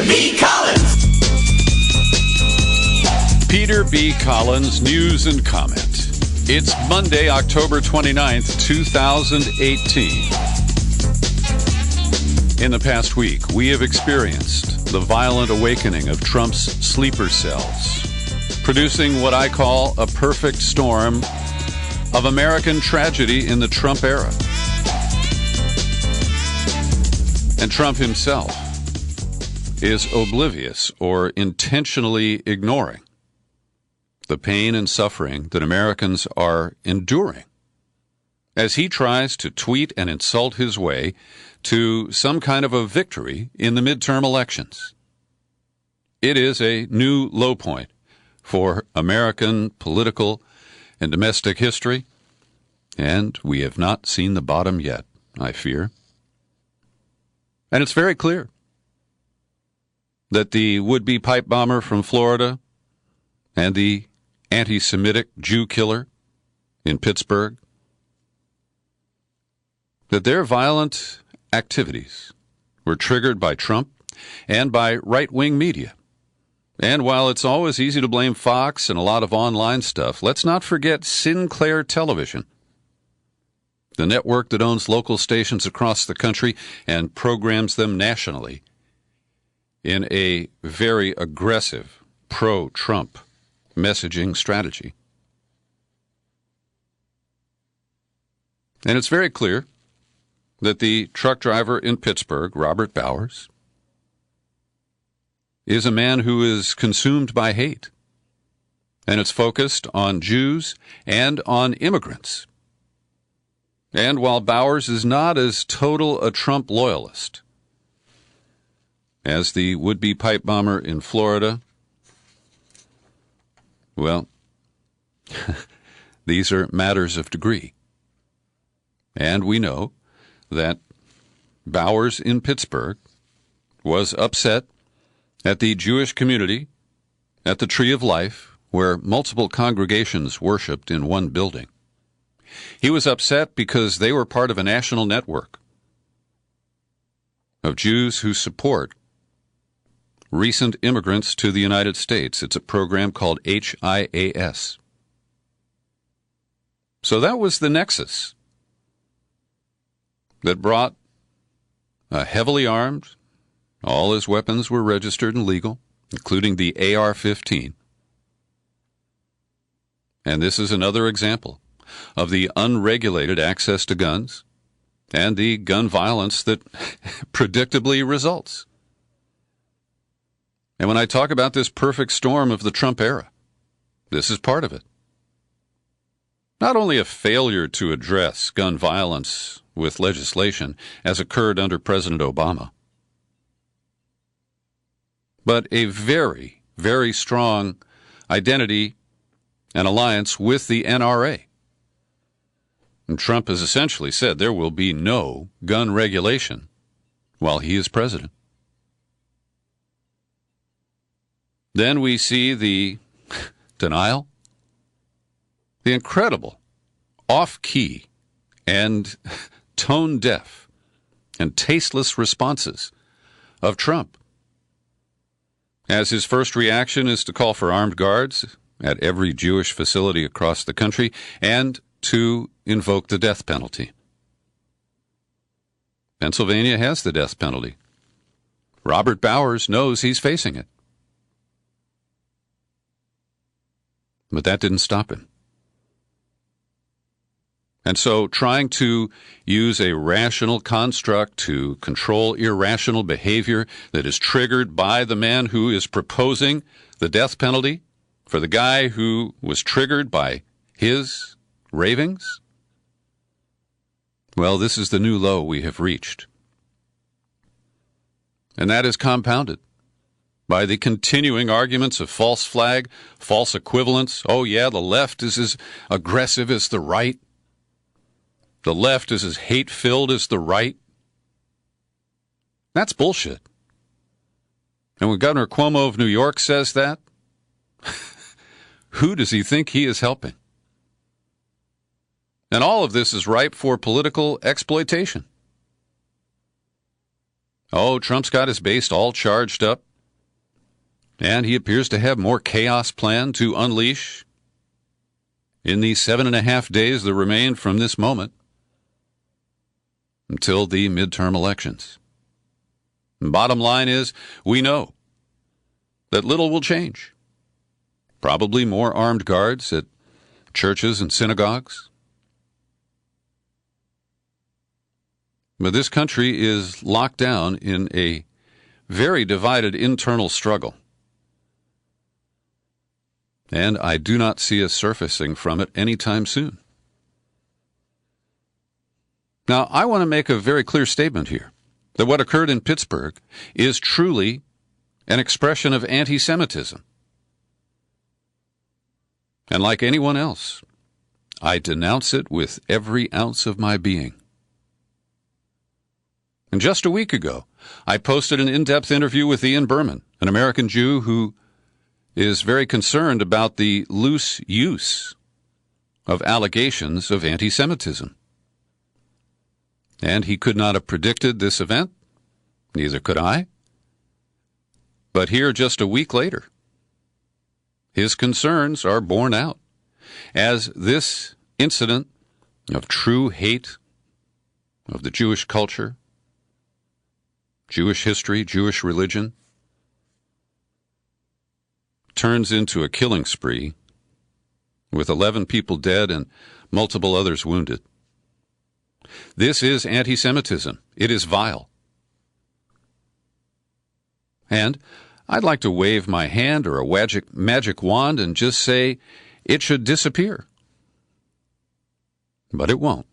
B. Collins. Peter B. Collins, news and comment. It's Monday, October 29th, 2018. In the past week, we have experienced the violent awakening of Trump's sleeper cells, producing what I call a perfect storm of American tragedy in the Trump era. And Trump himself is oblivious or intentionally ignoring the pain and suffering that Americans are enduring as he tries to tweet and insult his way to some kind of a victory in the midterm elections. It is a new low point for American political and domestic history, and we have not seen the bottom yet, I fear. And it's very clear that the would-be pipe bomber from Florida and the anti-Semitic Jew killer in Pittsburgh, that their violent activities were triggered by Trump and by right-wing media. And while it's always easy to blame Fox and a lot of online stuff, let's not forget Sinclair Television, the network that owns local stations across the country and programs them nationally in a very aggressive pro-Trump messaging strategy. And it's very clear that the truck driver in Pittsburgh, Robert Bowers, is a man who is consumed by hate, and it's focused on Jews and on immigrants. And while Bowers is not as total a Trump loyalist as the would-be pipe bomber in Florida, well, these are matters of degree. And we know that Bowers in Pittsburgh was upset at the Jewish community at the Tree of Life, where multiple congregations worshiped in one building. He was upset because they were part of a national network of Jews who support recent immigrants to the United States. It's a program called HIAS. So that was the nexus that brought a heavily armed, all his weapons were registered and legal, including the AR-15. And this is another example of the unregulated access to guns and the gun violence that predictably results. And when I talk about this perfect storm of the Trump era, this is part of it. Not only a failure to address gun violence with legislation, as occurred under President Obama, but a very, very strong identity and alliance with the NRA. And Trump has essentially said there will be no gun regulation while he is president. Then we see the denial, the incredible off-key and tone-deaf and tasteless responses of Trump, as his first reaction is to call for armed guards at every Jewish facility across the country and to invoke the death penalty. Pennsylvania has the death penalty. Robert Bowers knows he's facing it. But that didn't stop him. And so trying to use a rational construct to control irrational behavior that is triggered by the man who is proposing the death penalty for the guy who was triggered by his ravings? Well, this is the new low we have reached. And that is compounded by the continuing arguments of false flag, false equivalence. Oh, yeah, the left is as aggressive as the right. The left is as hate-filled as the right. That's bullshit. And when Governor Cuomo of New York says that, who does he think he is helping? And all of this is ripe for political exploitation. Oh, Trump's got his base all charged up And he appears to have more chaos planned to unleash in the 7.5 days that remain from this moment until the midterm elections. And bottom line is, we know that little will change. Probably more armed guards at churches and synagogues. But this country is locked down in a very divided internal struggle. And I do not see us surfacing from it anytime soon. Now, I want to make a very clear statement here that what occurred in Pittsburgh is truly an expression of anti-Semitism. And like anyone else, I denounce it with every ounce of my being. And just a week ago, I posted an in-depth interview with Ian Berman, an American Jew who is very concerned about the loose use of allegations of anti-Semitism. And he could not have predicted this event, neither could I. But here, just a week later, his concerns are borne out as this incident of true hate of the Jewish culture, Jewish history, Jewish religion, turns into a killing spree with 11 people dead and multiple others wounded. This is anti-Semitism. It is vile. And I'd like to wave my hand or a magic wand and just say it should disappear. But it won't.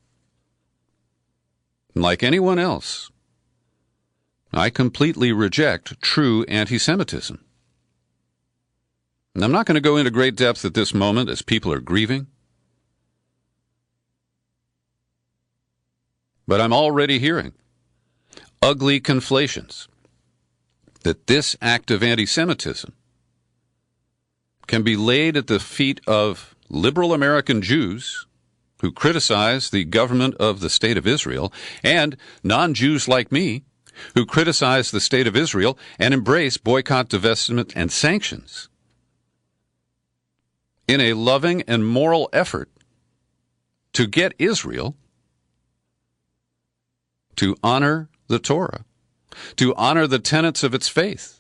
Like anyone else, I completely reject true anti-Semitism. And I'm not going to go into great depth at this moment as people are grieving. But I'm already hearing ugly conflations that this act of anti-Semitism can be laid at the feet of liberal American Jews who criticize the government of the State of Israel and non-Jews like me who criticize the State of Israel and embrace boycott, divestment, and sanctions in a loving and moral effort to get Israel to honor the Torah, to honor the tenets of its faith,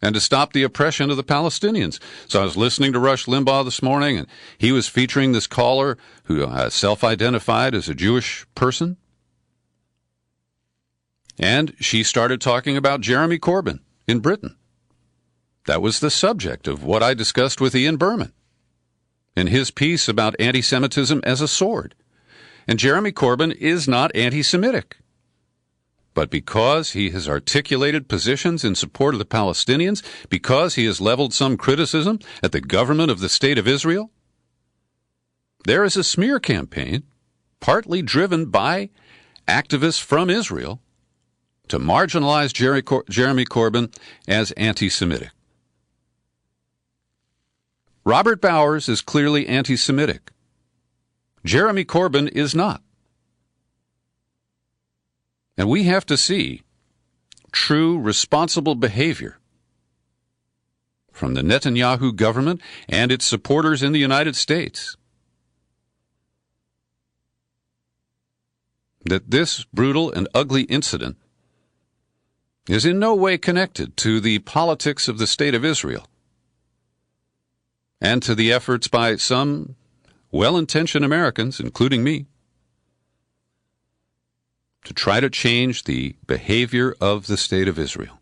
and to stop the oppression of the Palestinians. So I was listening to Rush Limbaugh this morning, and he was featuring this caller who self-identified as a Jewish person. And she started talking about Jeremy Corbyn in Britain. That was the subject of what I discussed with Ian Berman in his piece about anti-Semitism as a sword. And Jeremy Corbyn is not anti-Semitic. But because he has articulated positions in support of the Palestinians, because he has leveled some criticism at the government of the State of Israel, there is a smear campaign, partly driven by activists from Israel, to marginalize Jeremy Corbyn as anti-Semitic. Robert Bowers is clearly anti-Semitic. Jeremy Corbyn is not. And we have to see true responsible behavior from the Netanyahu government and its supporters in the United States. That this brutal and ugly incident is in no way connected to the politics of the State of Israel and to the efforts by some well-intentioned Americans, including me, to try to change the behavior of the State of Israel.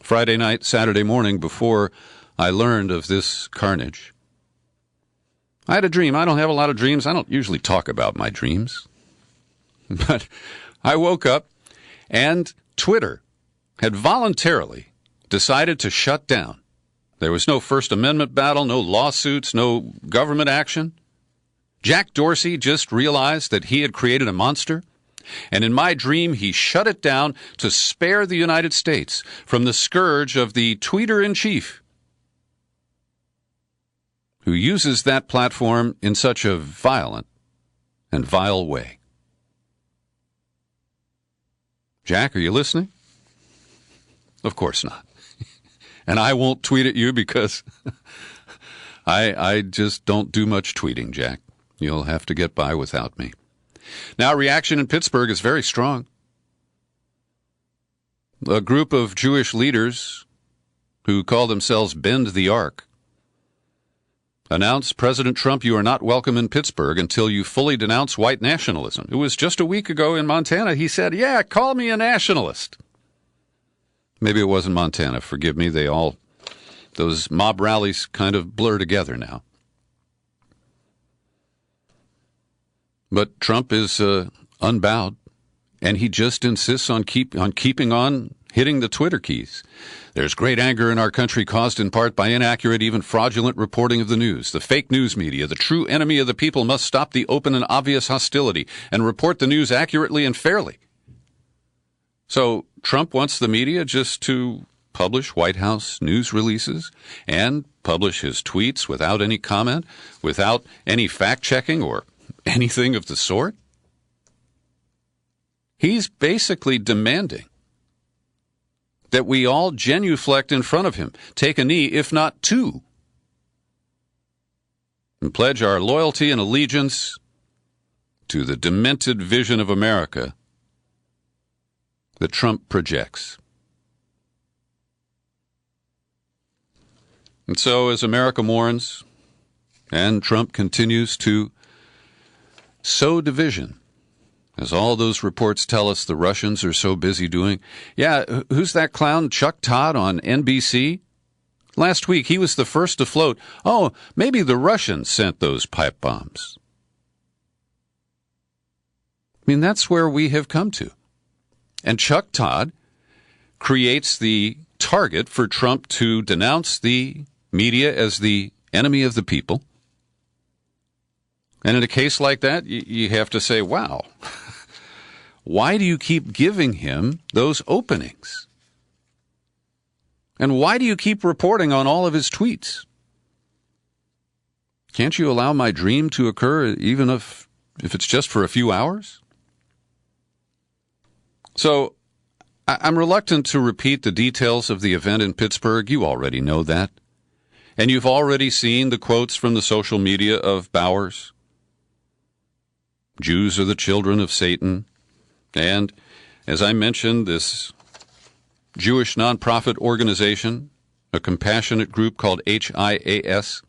Friday night, Saturday morning, before I learned of this carnage, I had a dream. I don't have a lot of dreams. I don't usually talk about my dreams. But I woke up and Twitter had voluntarily decided to shut down. There was no First Amendment battle, no lawsuits, no government action. Jack Dorsey just realized that he had created a monster, and in my dream he shut it down to spare the United States from the scourge of the tweeter-in-chief who uses that platform in such a violent and vile way. Jack, are you listening? Of course not. And I won't tweet at you because I just don't do much tweeting, Jack. You'll have to get by without me. Now, reaction in Pittsburgh is very strong. A group of Jewish leaders who call themselves Bend the Arc announced, President Trump, you are not welcome in Pittsburgh until you fully denounce white nationalism. It was just a week ago in Montana. He said, yeah, call me a nationalist. Maybe it wasn't Montana. Forgive me. Those mob rallies kind of blur together now. But Trump is unbowed, and he just insists on keeping on hitting the Twitter keys. There's great anger in our country caused in part by inaccurate, even fraudulent reporting of the news. The fake news media, the true enemy of the people, must stop the open and obvious hostility and report the news accurately and fairly. So Trump wants the media just to publish White House news releases and publish his tweets without any comment, without any fact-checking or anything of the sort. He's basically demanding that we all genuflect in front of him, take a knee, if not two, and pledge our loyalty and allegiance to the demented vision of America that Trump projects. And so as America mourns and Trump continues to sow division, as all those reports tell us the Russians are so busy doing. Yeah, who's that clown, Chuck Todd on NBC? Last week, he was the first to float, oh, maybe the Russians sent those pipe bombs. I mean, that's where we have come to. And Chuck Todd creates the target for Trump to denounce the media as the enemy of the people. And in a case like that, you have to say, wow, why do you keep giving him those openings? And why do you keep reporting on all of his tweets? Can't you allow my dream to occur even if it's just for a few hours? So I'm reluctant to repeat the details of the event in Pittsburgh. You already know that. And you've already seen the quotes from the social media of Bowers. Jews are the children of Satan. And, as I mentioned, this Jewish nonprofit organization, a compassionate group called HIAS,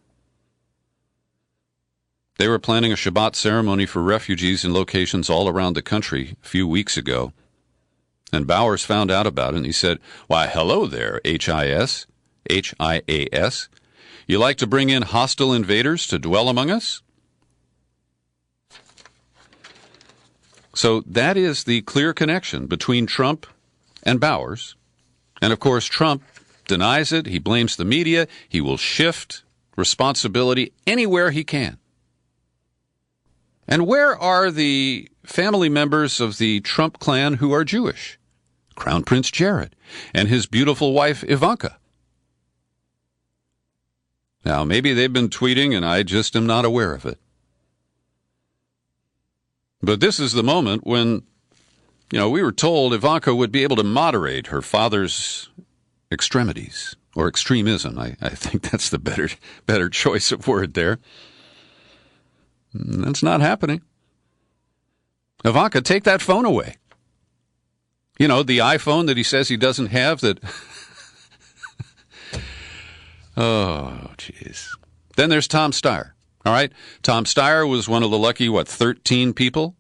they were planning a Shabbat ceremony for refugees in locations all around the country a few weeks ago. And Bowers found out about it, and he said, why, hello there, HIAS. You like to bring in hostile invaders to dwell among us? So that is the clear connection between Trump and Bowers. And, of course, Trump denies it. He blames the media. He will shift responsibility anywhere he can. And where are the family members of the Trump clan who are Jewish? Crown Prince Jared and his beautiful wife Ivanka. Now, maybe they've been tweeting and I just am not aware of it. But this is the moment when, we were told Ivanka would be able to moderate her father's extremities or extremism. I think that's the better choice of word there. That's not happening. Ivanka, take that phone away. The iPhone that he says he doesn't have that. Oh, jeez. Then there's Tom Steyer. All right. Tom Steyer was one of the lucky, 13 people?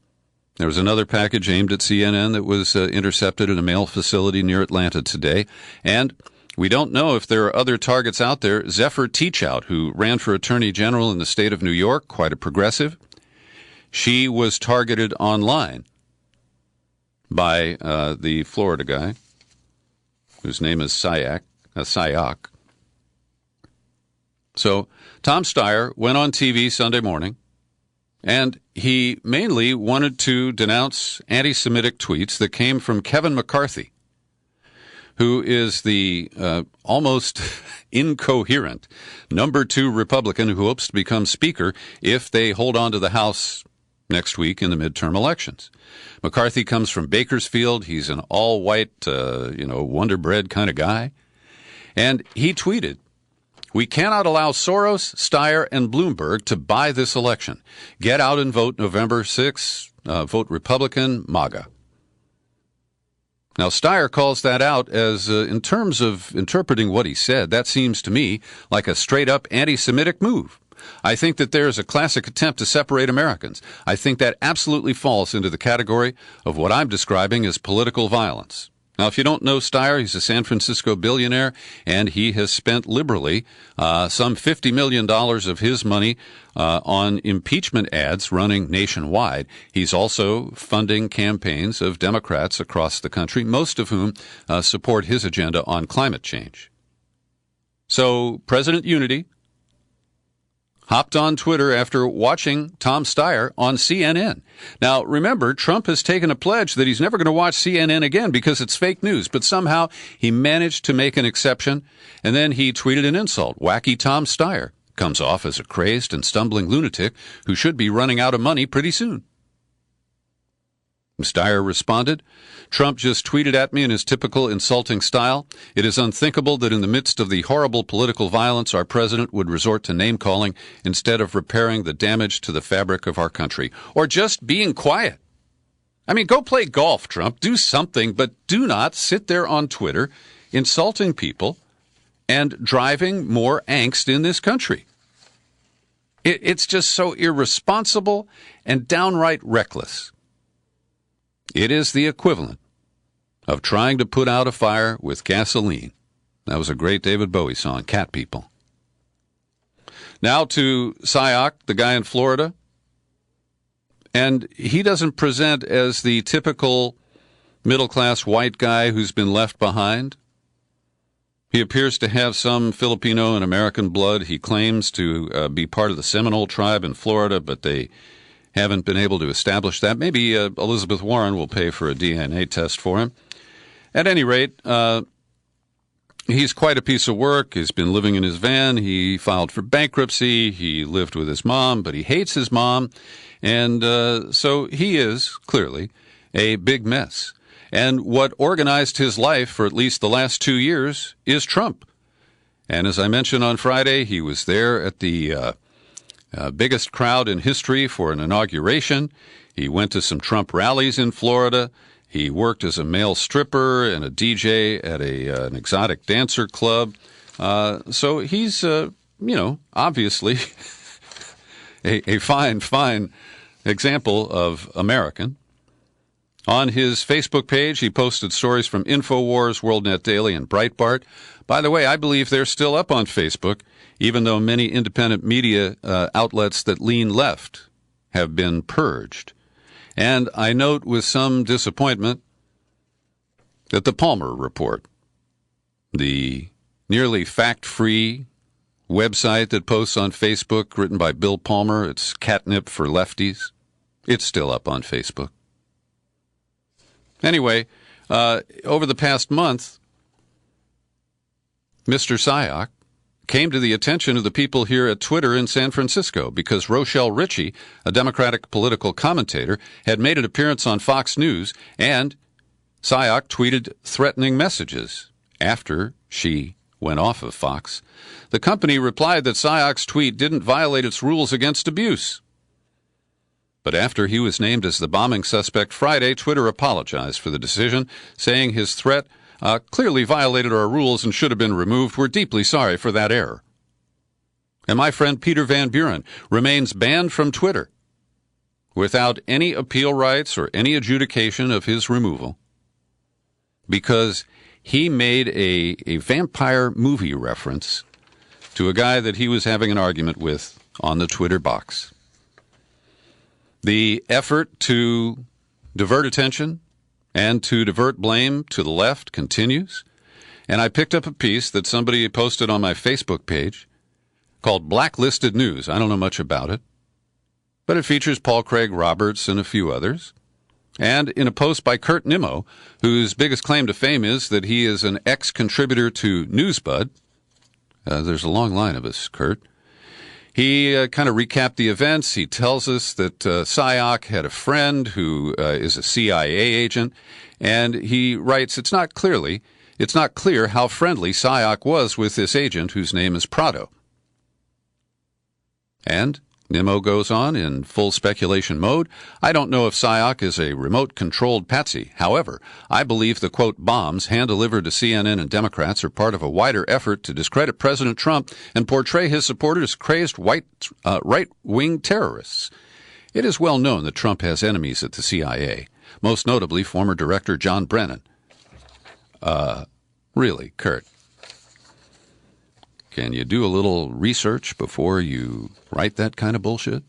There was another package aimed at CNN that was intercepted at a mail facility near Atlanta today. And we don't know if there are other targets out there. Zephyr Teachout, who ran for attorney general in the state of New York, quite a progressive, she was targeted online by the Florida guy, whose name is Sayak. So Tom Steyer went on TV Sunday morning, and he mainly wanted to denounce anti-Semitic tweets that came from Kevin McCarthy, who is the almost incoherent number 2 Republican who hopes to become Speaker if they hold on to the House next week in the midterm elections. McCarthy comes from Bakersfield. He's an all-white, Wonder Bread kind of guy. And he tweeted, "We cannot allow Soros, Steyer, and Bloomberg to buy this election. Get out and vote November 6th. Vote Republican, MAGA." Now, Steyer calls that out as, in terms of interpreting what he said, that seems to me like a straight-up anti-Semitic move. I think that there is a classic attempt to separate Americans. I think that absolutely falls into the category of what I'm describing as political violence. Now, if you don't know Steyer, he's a San Francisco billionaire, and he has spent liberally some $50 million of his money on impeachment ads running nationwide. He's also funding campaigns of Democrats across the country, most of whom support his agenda on climate change. So President Unity hopped on Twitter after watching Tom Steyer on CNN. Now, remember, Trump has taken a pledge that he's never going to watch CNN again because it's fake news, but somehow he managed to make an exception, and then he tweeted an insult. Wacky Tom Steyer comes off as a crazed and stumbling lunatic who should be running out of money pretty soon. Steyer responded, "Trump just tweeted at me in his typical insulting style. It is unthinkable that in the midst of the horrible political violence, our president would resort to name-calling instead of repairing the damage to the fabric of our country, or just being quiet. I mean, go play golf, Trump. Do something, but do not sit there on Twitter insulting people and driving more angst in this country. It's just so irresponsible and downright reckless. It is the equivalent of trying to put out a fire with gasoline." That was a great David Bowie song, Cat People. Now to Sayoc, the guy in Florida. And he doesn't present as the typical middle-class white guy who's been left behind. He appears to have some Filipino and American blood. He claims to be part of the Seminole tribe in Florida, but they haven't been able to establish that. Maybe Elizabeth Warren will pay for a DNA test for him. At any rate, he's quite a piece of work. He's been living in his van. He filed for bankruptcy. He lived with his mom, but he hates his mom. And so he is clearly a big mess. And what organized his life for at least the last 2 years is Trump. And as I mentioned on Friday, he was there at the biggest crowd in history for an inauguration. He went to some Trump rallies in Florida. He worked as a male stripper and a DJ at an exotic dancer club. So he's, obviously a fine example of American. On his Facebook page, he posted stories from InfoWars, WorldNet Daily, and Breitbart. By the way, I believe they're still up on Facebook, even though many independent media outlets that lean left have been purged. And I note with some disappointment that the Palmer Report, the nearly fact-free website that posts on Facebook, written by Bill Palmer, it's catnip for lefties, it's still up on Facebook. Anyway, over the past month, Mr. Sayoc came to the attention of the people here at Twitter in San Francisco because Rochelle Ritchie, a Democratic political commentator, had made an appearance on Fox News, and Sayoc tweeted threatening messages after she went off of Fox. The company replied that Sayoc's tweet didn't violate its rules against abuse. But after he was named as the bombing suspect Friday, Twitter apologized for the decision, saying his threat clearly violated our rules and should have been removed. We're deeply sorry for that error. And my friend Peter Van Buren remains banned from Twitter without any appeal rights or any adjudication of his removal because he made a vampire movie reference to a guy that he was having an argument with on the Twitter box. The effort to divert attention and to divert blame to the left continues. And I picked up a piece that somebody posted on my Facebook page called Blacklisted News. I don't know much about it, but it features Paul Craig Roberts and a few others. And in a post by Kurt Nimmo, whose biggest claim to fame is that he is an ex-contributor to NewsBud, there's a long line of us, Kurt, He kind of recapped the events. He tells us that Sayoc had a friend who is a CIA agent, and he writes, it's not clear how friendly Sayoc was with this agent whose name is Prado. And Nimmo goes on in full speculation mode. I don't know if Sayoc is a remote-controlled patsy. However, I believe the, quote, bombs hand-delivered to CNN and Democrats are part of a wider effort to discredit President Trump and portray his supporters as crazed right-wing terrorists. It is well known that Trump has enemies at the CIA, most notably former Director John Brennan. Really, Kurt? Can you do a little research before you write that kind of bullshit?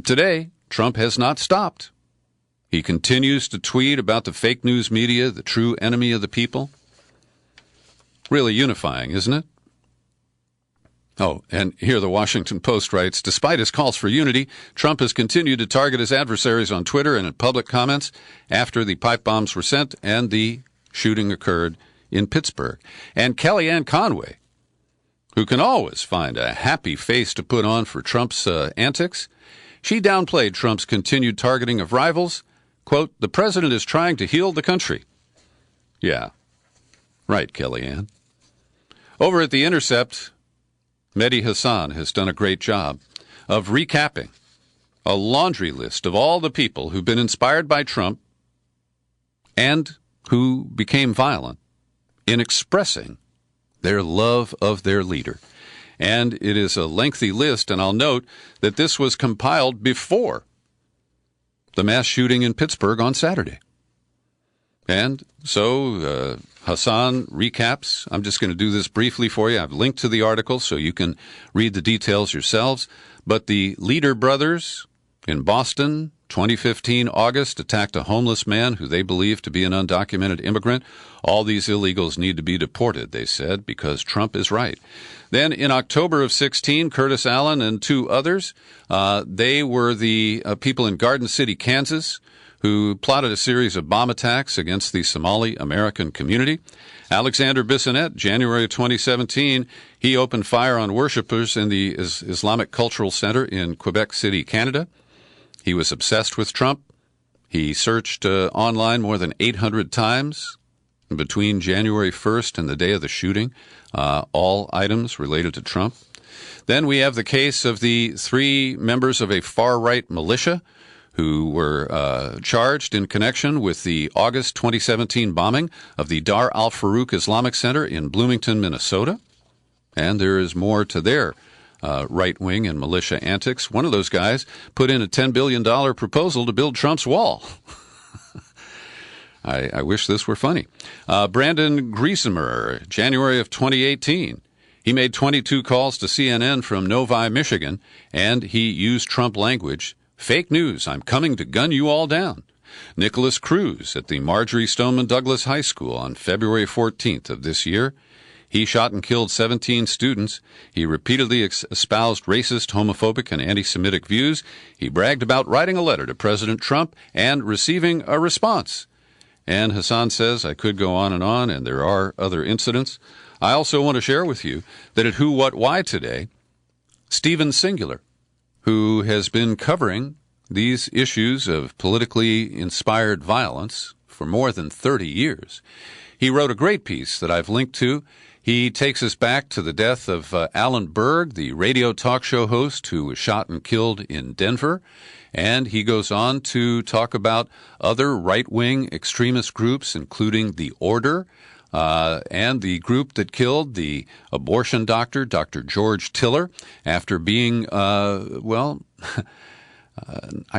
Today, Trump has not stopped. He continues to tweet about the fake news media, the true enemy of the people. Really unifying, isn't it? Oh, and here the Washington Post writes, despite his calls for unity, Trump has continued to target his adversaries on Twitter and in public comments after the pipe bombs were sent and the shooting occurred in Pittsburgh. And Kellyanne Conway, who can always find a happy face to put on for Trump's antics, she downplayed Trump's continued targeting of rivals. Quote, the president is trying to heal the country. Yeah, right, Kellyanne. Over at The Intercept, Mehdi Hasan has done a great job of recapping a laundry list of all the people who've been inspired by Trump and who became violent in expressing their love of their leader. And it is a lengthy list, and I'll note that this was compiled before the mass shooting in Pittsburgh on Saturday. And so Hassan recaps. I'm just going to do this briefly for you. I've linked to the article so you can read the details yourselves. But the Leader brothers in Boston, 2015 August, attacked a homeless man who they believe to be an undocumented immigrant. All these illegals need to be deported, they said, because Trump is right. Then in October of 16, Curtis Allen and two others, they were the people in Garden City, Kansas, who plotted a series of bomb attacks against the Somali American community. Alexander Bissonnette, January 2017, he opened fire on worshippers in the Islamic Cultural Center in Quebec City, Canada. He was obsessed with Trump. He searched online more than 800 times between January 1st and the day of the shooting, all items related to Trump. Then we have the case of the three members of a far-right militia who were charged in connection with the August 2017 bombing of the Dar al-Farouk Islamic Center in Bloomington, Minnesota. And there is more to their right-wing and militia antics. One of those guys put in a $10 billion proposal to build Trump's wall. I wish this were funny. Brandon Griesemer, January of 2018. He made 22 calls to CNN from Novi, Michigan, and he used Trump language. Fake news, I'm coming to gun you all down. Nicholas Cruz at the Marjorie Stoneman Douglas High School on February 14th of this year. He shot and killed 17 students. He repeatedly espoused racist, homophobic, and anti-Semitic views. He bragged about writing a letter to President Trump and receiving a response. And Hassan says, I could go on, and there are other incidents. I also want to share with you that at Who, What, Why today, Stephen Singular, who has been covering these issues of politically inspired violence for more than 30 years, he wrote a great piece that I've linked to. He takes us back to the death of Alan Berg, the radio talk show host who was shot and killed in Denver. And he goes on to talk about other right-wing extremist groups, including The Order, and the group that killed the abortion doctor, Dr. George Tiller, after being, I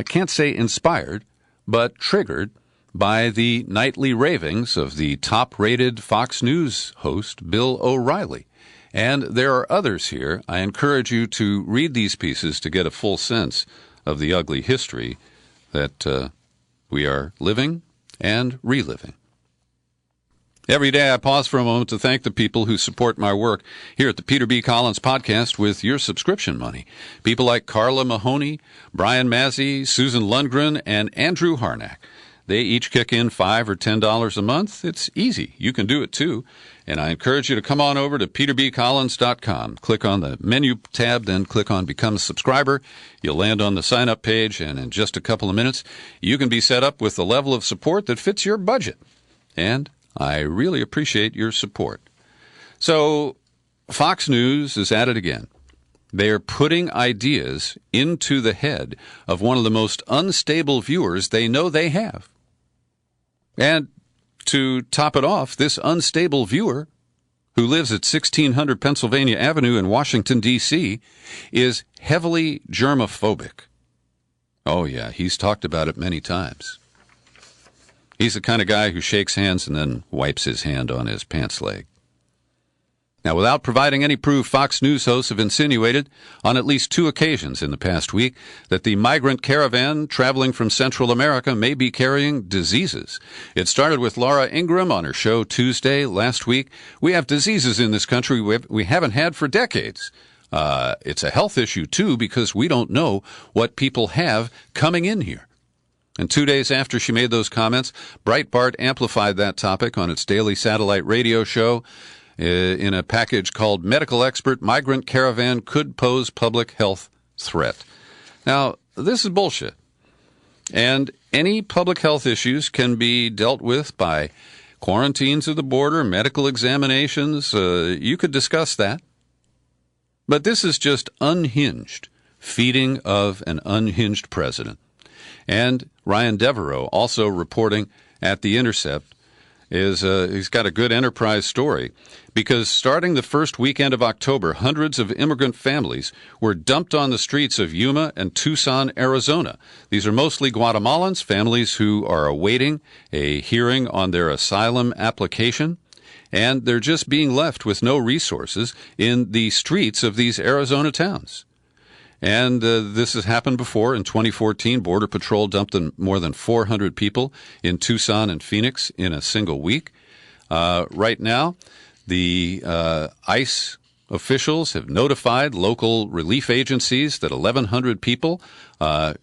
can't say inspired, but triggered by the nightly ravings of the top-rated Fox News host, Bill O'Reilly. And there are others here. I encourage you to read these pieces to get a full sense of the ugly history that we are living and reliving. Every day I pause for a moment to thank the people who support my work here at the Peter B. Collins Podcast with your subscription money. People like Carla Mahoney, Brian Mazzy, Susan Lundgren, and Andrew Harnack. They each kick in $5 or $10 a month. It's easy. You can do it too. And I encourage you to come on over to peterbcollins.com. Click on the menu tab, then click on Become a Subscriber. You'll land on the sign-up page, and in just a couple of minutes, you can be set up with the level of support that fits your budget. And I really appreciate your support. So, Fox News is at it again. They are putting ideas into the head of one of the most unstable viewers they know they have. And to top it off, this unstable viewer, who lives at 1600 Pennsylvania Avenue in Washington, D.C., is heavily germophobic. Oh, yeah, he's talked about it many times. He's the kind of guy who shakes hands and then wipes his hand on his pants leg. Now, without providing any proof, Fox News hosts have insinuated on at least 2 occasions in the past week that the migrant caravan traveling from Central America may be carrying diseases. It started with Laura Ingraham on her show Tuesday last week. We have diseases in this country we haven't had for decades. It's a health issue, too, because we don't know what people have coming in here. And 2 days after she made those comments, Breitbart amplified that topic on its daily satellite radio show in a package called Medical Expert Migrant Caravan Could Pose Public Health Threat. Now, this is bullshit. And any public health issues can be dealt with by quarantines of the border, medical examinations. You could discuss that. But this is just unhinged feeding of an unhinged president. And Ryan Devereaux, also reporting at The Intercept, he's got a good enterprise story, because starting the first weekend of October, hundreds of immigrant families were dumped on the streets of Yuma and Tucson, Arizona. These are mostly Guatemalans, families who are awaiting a hearing on their asylum application, and they're just being left with no resources in the streets of these Arizona towns. And this has happened before. In 2014, Border Patrol dumped more than 400 people in Tucson and Phoenix in a single week. Right now, the ICE officials have notified local relief agencies that 1,100 people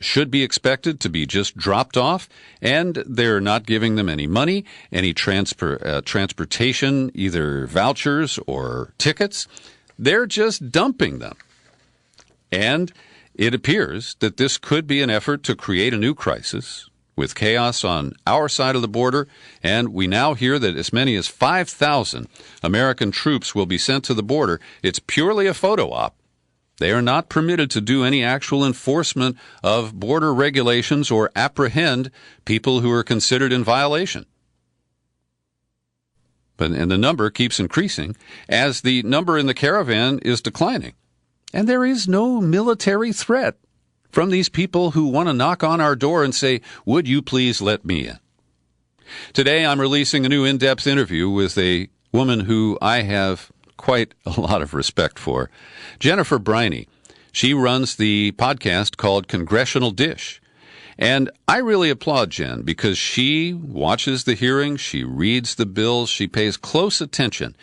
should be expected to be just dropped off, and they're not giving them any money, any transportation, either vouchers or tickets. They're just dumping them. And it appears that this could be an effort to create a new crisis with chaos on our side of the border, and we now hear that as many as 5,000 American troops will be sent to the border. It's purely a photo op. They are not permitted to do any actual enforcement of border regulations or apprehend people who are considered in violation. And the number keeps increasing as the number in the caravan is declining. And there is no military threat from these people who want to knock on our door and say, would you please let me in? Today, I'm releasing a new in-depth interview with a woman who I have quite a lot of respect for, Jennifer Briney. She runs the podcast called Congressional Dish. And I really applaud Jen because she watches the hearings, she reads the bills, she pays close attention,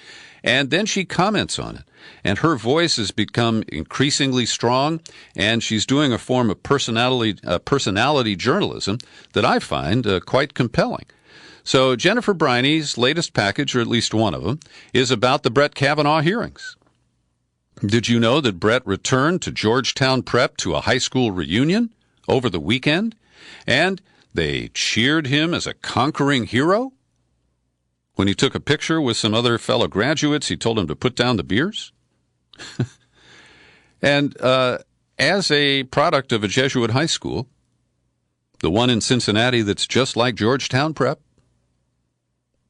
and then she comments on it. And her voice has become increasingly strong, and she's doing a form of personality journalism that I find quite compelling. So Jennifer Briney's latest package, or at least one of them, is about the Brett Kavanaugh hearings. Did you know that Brett returned to Georgetown Prep to a high school reunion over the weekend, and they cheered him as a conquering hero? When he took a picture with some other fellow graduates, he told them to put down the beers. And as a product of a Jesuit high school, the one in Cincinnati that's just like Georgetown Prep,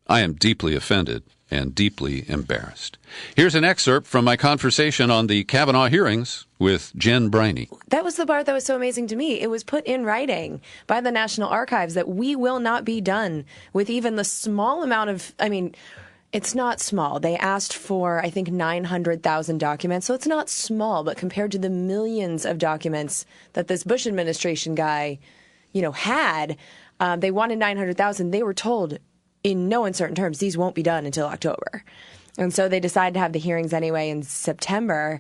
I am deeply offended and deeply embarrassed. Here's an excerpt from my conversation on the Kavanaugh hearings with Jen Briney. That was the part that was so amazing to me. It was put in writing by the National Archives that we will not be done with even the small amount of, it's not small. They asked for, I think, 900,000 documents. So it's not small, but compared to the millions of documents that this Bush administration guy, had, they wanted 900,000. They were told in no uncertain terms, these won't be done until October. And so they decided to have the hearings anyway in September.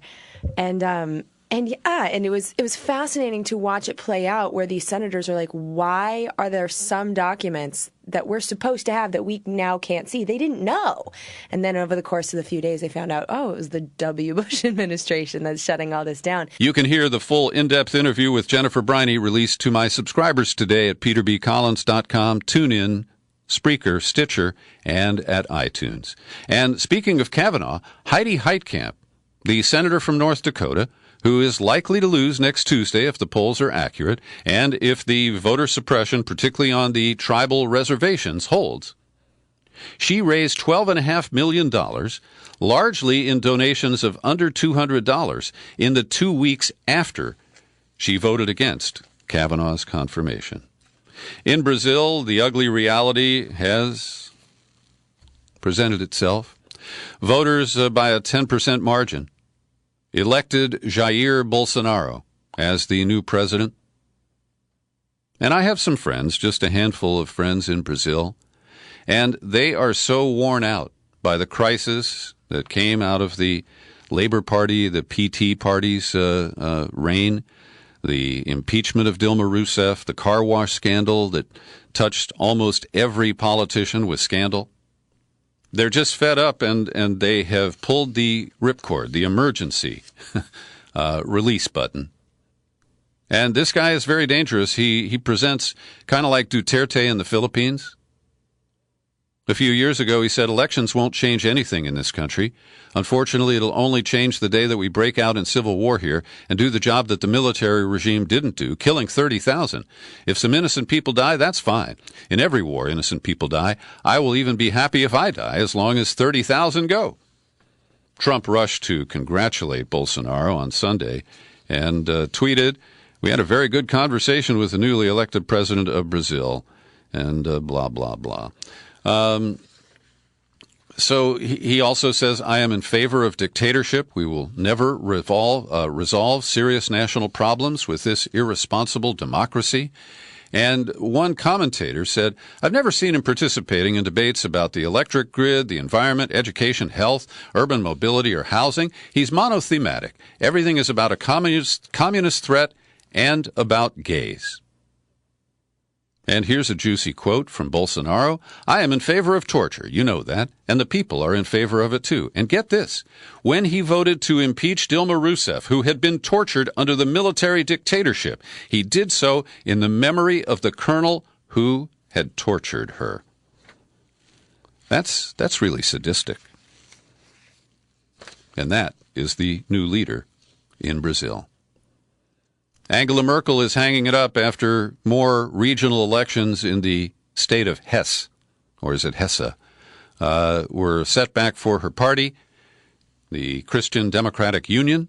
And And and it was fascinating to watch it play out where these senators are like, why are there some documents that we're supposed to have that we now can't see? They didn't know. And then over the course of the few days, they found out, it was the W. Bush administration that's shutting all this down. You can hear the full in-depth interview with Jennifer Briney released to my subscribers today at peterbcollins.com. Tune in, Spreaker, Stitcher, and at iTunes. And speaking of Kavanaugh, Heidi Heitkamp, the senator from North Dakota, who is likely to lose next Tuesday if the polls are accurate, and if the voter suppression, particularly on the tribal reservations, holds. She raised $12.5 million, largely in donations of under $200, in the 2 weeks after she voted against Kavanaugh's confirmation. In Brazil, the ugly reality has presented itself. Voters, by a 10% margin, elected Jair Bolsonaro as the new president. And I have some friends, just a handful of friends in Brazil, and they are so worn out by the crisis that came out of the Labor Party, the PT Party's reign, the impeachment of Dilma Rousseff, the car wash scandal that touched almost every politician with scandal. They're just fed up, and they have pulled the ripcord, the emergency release button. And this guy is very dangerous. He presents kind of like Duterte in the Philippines. A few years ago, he said elections won't change anything in this country. Unfortunately, it'll only change the day that we break out in civil war here and do the job that the military regime didn't do, killing 30,000. If some innocent people die, that's fine. In every war, innocent people die. I will even be happy if I die, as long as 30,000 go. Trump rushed to congratulate Bolsonaro on Sunday and tweeted, "We had a very good conversation with the newly elected president of Brazil," and blah, blah, blah. So he also says, "I am in favor of dictatorship. We will never resolve serious national problems with this irresponsible democracy." And one commentator said, "I've never seen him participating in debates about the electric grid, the environment, education, health, urban mobility, or housing. He's monothematic. Everything is about a communist threat and about gays." And here's a juicy quote from Bolsonaro. "I am in favor of torture. You know that. And the people are in favor of it, too. And get this. When he voted to impeach Dilma Rousseff, who had been tortured under the military dictatorship, he did so in the memory of the colonel who had tortured her." That's really sadistic. And that is the new leader in Brazil. Angela Merkel is hanging it up after more regional elections in the state of Hesse, or is it Hesse, were set back for her party, the Christian Democratic Union.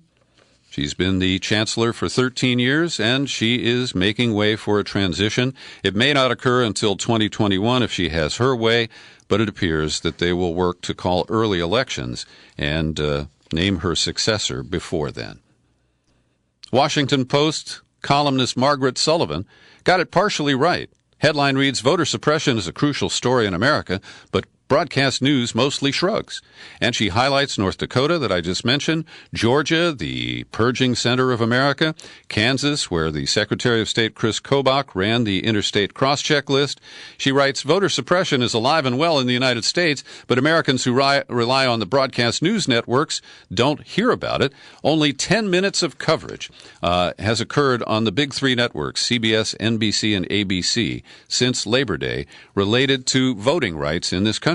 She's been the chancellor for 13 years, and she is making way for a transition. It may not occur until 2021 if she has her way, but it appears that they will work to call early elections and name her successor before then. Washington Post columnist Margaret Sullivan got it partially right. Headline reads, "Voter suppression is a crucial story in America, but broadcast news mostly shrugs." And she highlights North Dakota that I just mentioned, Georgia, the purging center of America, Kansas, where the Secretary of State Chris Kobach ran the interstate cross-check list. She writes, "Voter suppression is alive and well in the United States, but Americans who rely on the broadcast news networks don't hear about it. Only 10 minutes of coverage has occurred on the big three networks, CBS, NBC, and ABC, since Labor Day, related to voting rights in this country."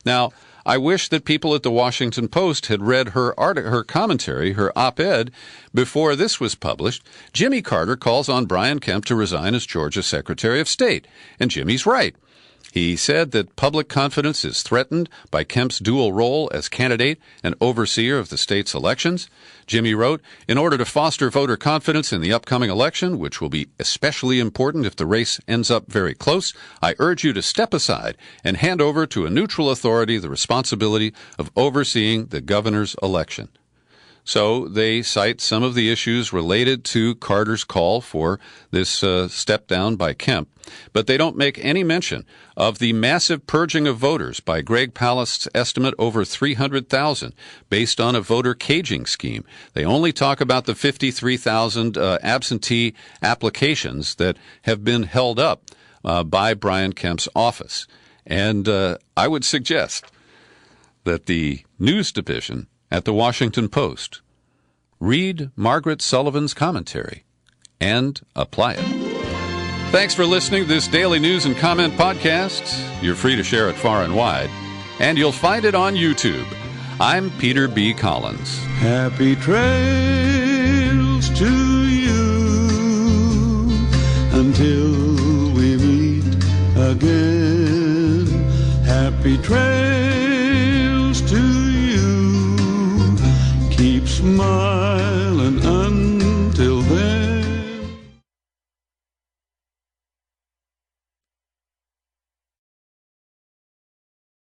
Now, I wish that people at the Washington Post had read her commentary, her op-ed, before this was published. Jimmy Carter calls on Brian Kemp to resign as Georgia Secretary of State, and Jimmy's right. He said that public confidence is threatened by Kemp's dual role as candidate and overseer of the state's elections. Jimmy wrote, "In order to foster voter confidence in the upcoming election, which will be especially important if the race ends up very close, I urge you to step aside and hand over to a neutral authority the responsibility of overseeing the governor's election." So they cite some of the issues related to Carter's call for this step down by Kemp, but they don't make any mention of the massive purging of voters by Greg Palast's estimate over 300,000 based on a voter caging scheme. They only talk about the 53,000 absentee applications that have been held up by Brian Kemp's office. And I would suggest that the news division at the Washington Post read Margaret Sullivan's commentary and apply it. Thanks for listening to this daily news and comment podcast. You're free to share it far and wide, and you'll find it on YouTube. I'm Peter B. Collins. Happy trails to you until we meet again. Happy trails.